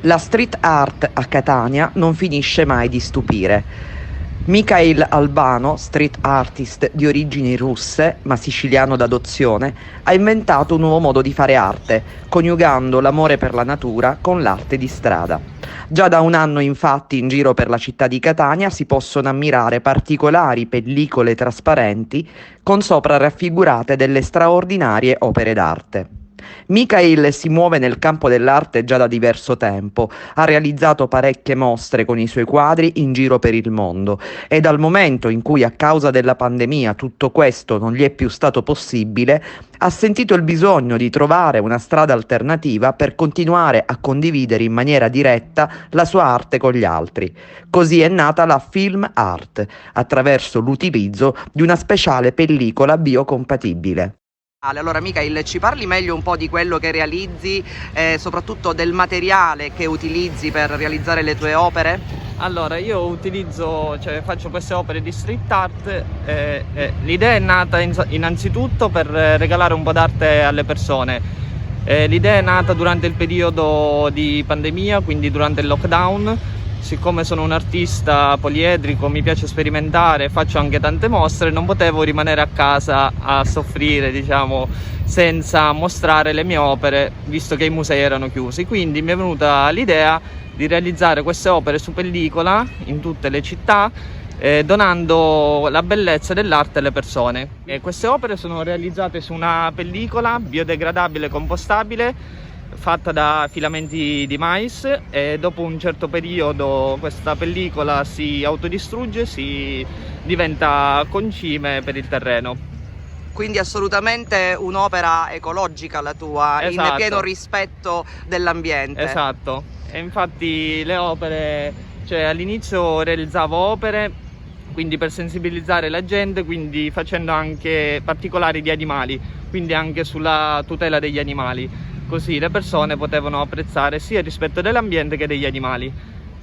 La street art a Catania non finisce mai di stupire. Mikhail Albano, street artist di origini russe, ma siciliano d'adozione, ha inventato un nuovo modo di fare arte, coniugando l'amore per la natura con l'arte di strada. Già da un anno, infatti, in giro per la città di Catania si possono ammirare particolari pellicole trasparenti con sopra raffigurate delle straordinarie opere d'arte. Mikhail si muove nel campo dell'arte già da diverso tempo, ha realizzato parecchie mostre con i suoi quadri in giro per il mondo e dal momento in cui a causa della pandemia tutto questo non gli è più stato possibile, ha sentito il bisogno di trovare una strada alternativa per continuare a condividere in maniera diretta la sua arte con gli altri. Così è nata la Film Art, attraverso l'utilizzo di una speciale pellicola biocompatibile. Allora Mikhail, ci parli meglio un po' di quello che realizzi, soprattutto del materiale che utilizzi per realizzare le tue opere? Allora, io faccio queste opere di street art. L'idea è nata innanzitutto per regalare un po' d'arte alle persone. L'idea è nata durante il periodo di pandemia, quindi durante il lockdown. Siccome sono un artista poliedrico, mi piace sperimentare, faccio anche tante mostre, non potevo rimanere a casa a soffrire, senza mostrare le mie opere, visto che i musei erano chiusi. Quindi mi è venuta l'idea di realizzare queste opere su pellicola in tutte le città, donando la bellezza dell'arte alle persone. Queste opere sono realizzate su una pellicola biodegradabile compostabile fatta da filamenti di mais, e dopo un certo periodo questa pellicola si autodistrugge, si diventa concime per il terreno. Quindi assolutamente un'opera ecologica la tua, Esatto. In pieno rispetto dell'ambiente. Esatto, e infatti le opere, all'inizio realizzavo opere quindi per sensibilizzare la gente, quindi facendo anche particolari di animali, quindi anche sulla tutela degli animali. Così le persone potevano apprezzare sia il rispetto dell'ambiente che degli animali.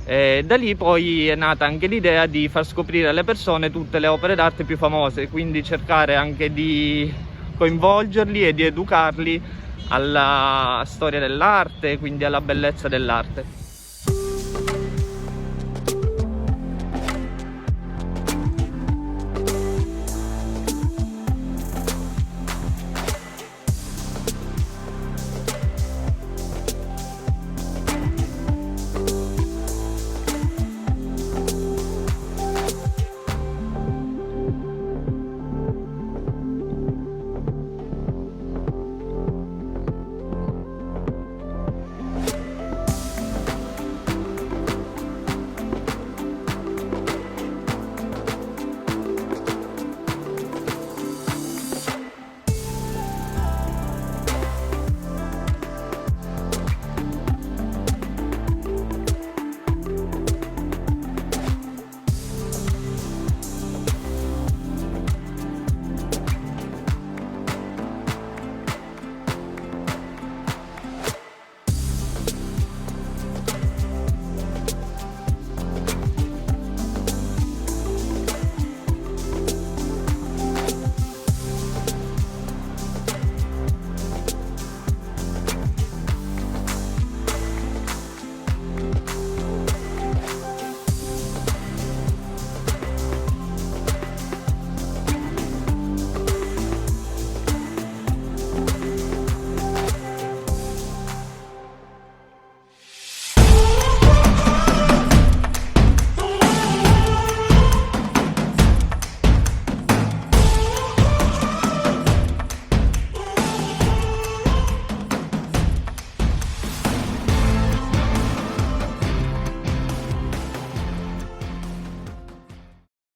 Da lì poi è nata anche l'idea di far scoprire alle persone tutte le opere d'arte più famose, quindi cercare anche di coinvolgerli e di educarli alla storia dell'arte, quindi alla bellezza dell'arte.